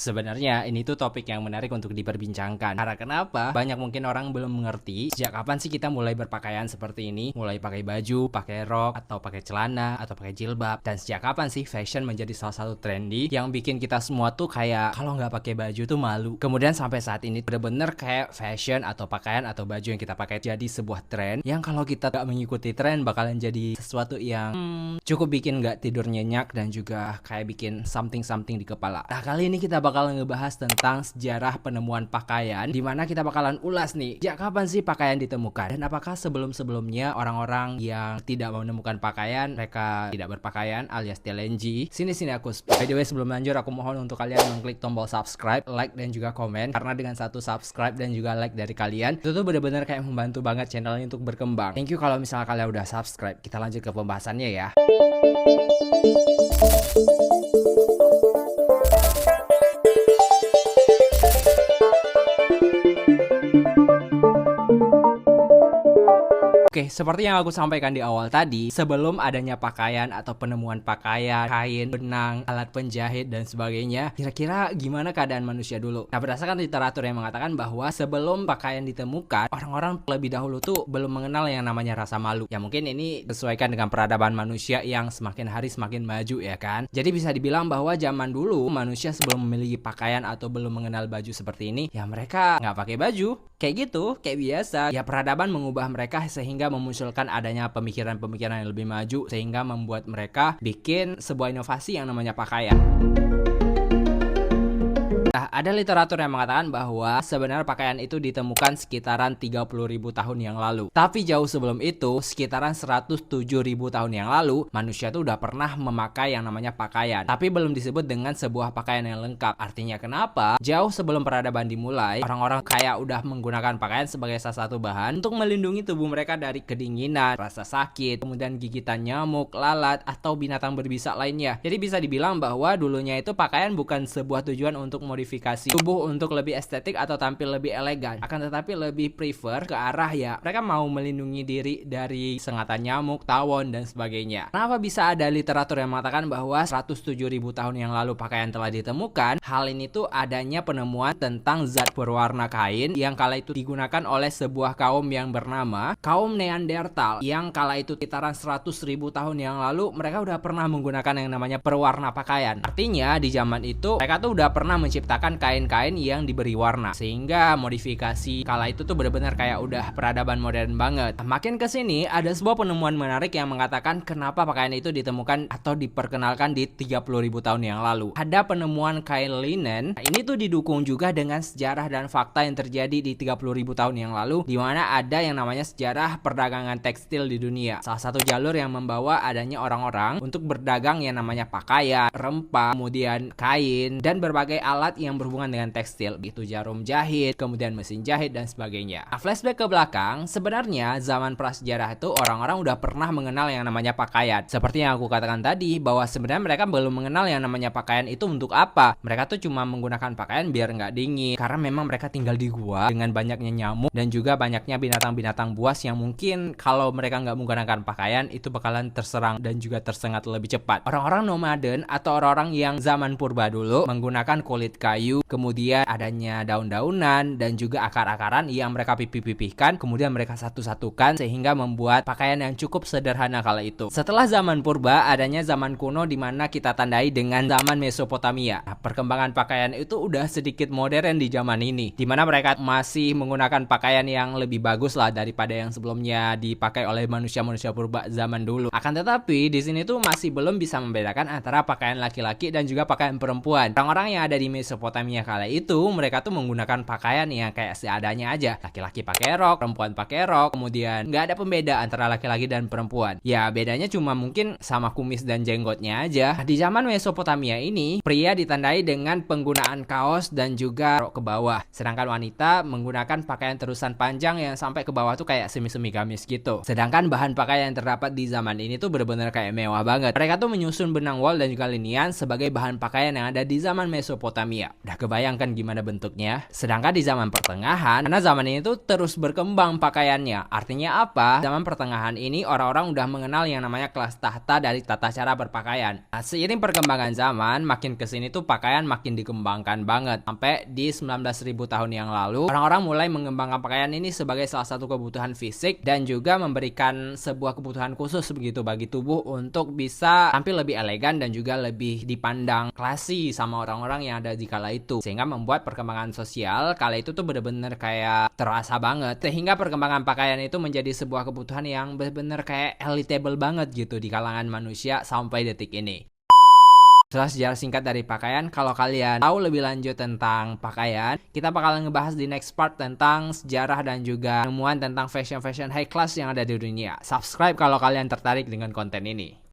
Sebenarnya ini tuh topik yang menarik untuk diperbincangkan. Karena kenapa? Banyak mungkin orang belum mengerti sejak kapan sih kita mulai berpakaian seperti ini, mulai pakai baju, pakai rok, atau pakai celana, atau pakai jilbab. Dan sejak kapan sih fashion menjadi salah satu trendy yang bikin kita semua tuh kayak kalau nggak pakai baju tuh malu. Kemudian sampai saat ini bener-bener kayak fashion atau pakaian atau baju yang kita pakai jadi sebuah tren yang kalau kita nggak mengikuti tren bakalan jadi sesuatu yang cukup bikin nggak tidur nyenyak dan juga kayak bikin something di kepala. Nah, kali ini kita bakal ngebahas tentang sejarah penemuan pakaian, dimana kita bakalan ulas nih, sejak kapan sih pakaian ditemukan dan apakah sebelum-sebelumnya orang-orang yang tidak menemukan pakaian mereka tidak berpakaian alias telenji. Sini aku. By the way, sebelum lanjut aku mohon untuk kalian mengklik tombol subscribe, like dan juga komen, karena dengan satu subscribe dan juga like dari kalian itu tuh bener-bener kayak membantu banget channel ini untuk berkembang. Thank you kalau misalnya kalian udah subscribe. Kita lanjut ke pembahasannya ya. Oke, seperti yang aku sampaikan di awal tadi, sebelum adanya pakaian atau penemuan pakaian, kain, benang, alat penjahit, dan sebagainya, kira-kira gimana keadaan manusia dulu? Nah, berdasarkan literatur yang mengatakan bahwa sebelum pakaian ditemukan, orang-orang lebih dahulu tuh belum mengenal yang namanya rasa malu. Ya mungkin ini disesuaikan dengan peradaban manusia yang semakin hari semakin maju ya kan? Jadi bisa dibilang bahwa zaman dulu, manusia sebelum memiliki pakaian atau belum mengenal baju seperti ini, ya mereka nggak pakai baju. Kayak gitu, kayak biasa. Ya peradaban mengubah mereka sehingga memunculkan adanya pemikiran-pemikiran yang lebih maju sehingga membuat mereka bikin sebuah inovasi yang namanya pakaian. Nah, ada literatur yang mengatakan bahwa sebenarnya pakaian itu ditemukan sekitaran 30.000 tahun yang lalu. Tapi jauh sebelum itu, sekitaran 107.000 tahun yang lalu, manusia itu udah pernah memakai yang namanya pakaian. Tapi belum disebut dengan sebuah pakaian yang lengkap. Artinya kenapa? Jauh sebelum peradaban dimulai, orang-orang kayak udah menggunakan pakaian sebagai salah satu bahan untuk melindungi tubuh mereka dari kedinginan, rasa sakit, kemudian gigitan nyamuk, lalat, atau binatang berbisa lainnya. Jadi bisa dibilang bahwa dulunya itu pakaian bukan sebuah tujuan untuk modifikasi tubuh untuk lebih estetik atau tampil lebih elegan, akan tetapi lebih prefer ke arah ya mereka mau melindungi diri dari sengatan nyamuk, tawon dan sebagainya. Kenapa bisa ada literatur yang mengatakan bahwa 107.000 tahun yang lalu pakaian telah ditemukan? Hal ini tuh adanya penemuan tentang zat berwarna kain yang kala itu digunakan oleh sebuah kaum yang bernama kaum Neanderthal, yang kala itu sekitaran 100.000 tahun yang lalu mereka udah pernah menggunakan yang namanya perwarna pakaian. Artinya di zaman itu mereka tuh udah pernah menciptakan kain-kain yang diberi warna, sehingga modifikasi kala itu tuh benar-benar kayak udah peradaban modern banget. Makin kesini ada sebuah penemuan menarik yang mengatakan kenapa pakaian itu ditemukan atau diperkenalkan di 30.000 tahun yang lalu. Ada penemuan kain linen. Ini tuh didukung juga dengan sejarah dan fakta yang terjadi di 30.000 tahun yang lalu, di mana ada yang namanya sejarah perdagangan tekstil di dunia. Salah satu jalur yang membawa adanya orang-orang untuk berdagang yang namanya pakaian, rempah, kemudian kain dan berbagai alat yang berhubungan dengan tekstil, itu jarum jahit, kemudian mesin jahit dan sebagainya. Nah, flashback ke belakang, sebenarnya zaman prasejarah itu orang-orang udah pernah mengenal yang namanya pakaian. Seperti yang aku katakan tadi, bahwa sebenarnya mereka belum mengenal yang namanya pakaian itu untuk apa. Mereka tuh cuma menggunakan pakaian biar nggak dingin, karena memang mereka tinggal di gua dengan banyaknya nyamuk dan juga banyaknya binatang-binatang buas yang mungkin kalau mereka nggak menggunakan pakaian itu bakalan terserang dan juga tersengat lebih cepat. Orang-orang nomaden atau orang-orang yang zaman purba dulu menggunakan kulit kayu, kemudian adanya daun-daunan dan juga akar-akaran yang mereka pipih-pipihkan, kemudian mereka satu-satukan sehingga membuat pakaian yang cukup sederhana kala itu. Setelah zaman purba, adanya zaman kuno di mana kita tandai dengan zaman Mesopotamia. Nah, perkembangan pakaian itu udah sedikit modern di zaman ini, di mana mereka masih menggunakan pakaian yang lebih bagus lah daripada yang sebelumnya dipakai oleh manusia-manusia purba zaman dulu. Akan tetapi di sini tuh masih belum bisa membedakan antara pakaian laki-laki dan juga pakaian perempuan. Orang-orang yang ada di Mesopotamia kala itu mereka tuh menggunakan pakaian yang kayak seadanya aja. Laki-laki pakai rok, perempuan pakai rok, kemudian nggak ada pembeda antara laki-laki dan perempuan. Ya bedanya cuma mungkin sama kumis dan jenggotnya aja. Di zaman Mesopotamia ini, pria ditandai dengan penggunaan kaos dan juga rok ke bawah, sedangkan wanita menggunakan pakaian terusan panjang yang sampai ke bawah tuh kayak semi-semi gamis gitu. Sedangkan bahan pakaian yang terdapat di zaman ini tuh bener-bener kayak mewah banget. Mereka tuh menyusun benang wol dan juga linian sebagai bahan pakaian yang ada di zaman Mesopotamia. dunia. Udah kebayangkan gimana bentuknya? Sedangkan di zaman pertengahan, karena zaman ini tuh terus berkembang pakaiannya. Artinya apa? Zaman pertengahan ini orang-orang udah mengenal yang namanya kelas tahta dari tata cara berpakaian. Nah, seiring perkembangan zaman, makin kesini tuh pakaian makin dikembangkan banget. Sampai di 19.000 tahun yang lalu, orang-orang mulai mengembangkan pakaian ini sebagai salah satu kebutuhan fisik dan juga memberikan sebuah kebutuhan khusus begitu bagi tubuh untuk bisa tampil lebih elegan dan juga lebih dipandang klasi sama orang-orang yang ada di kala itu, sehingga membuat perkembangan sosial kala itu tuh bener-bener kayak terasa banget, sehingga perkembangan pakaian itu menjadi sebuah kebutuhan yang bener-bener kayak elitable banget gitu di kalangan manusia sampai detik ini. Setelah sejarah singkat dari pakaian, kalau kalian tahu lebih lanjut tentang pakaian, kita bakalan ngebahas di next part tentang sejarah dan juga penemuan tentang fashion high class yang ada di dunia. Subscribe kalau kalian tertarik dengan konten ini.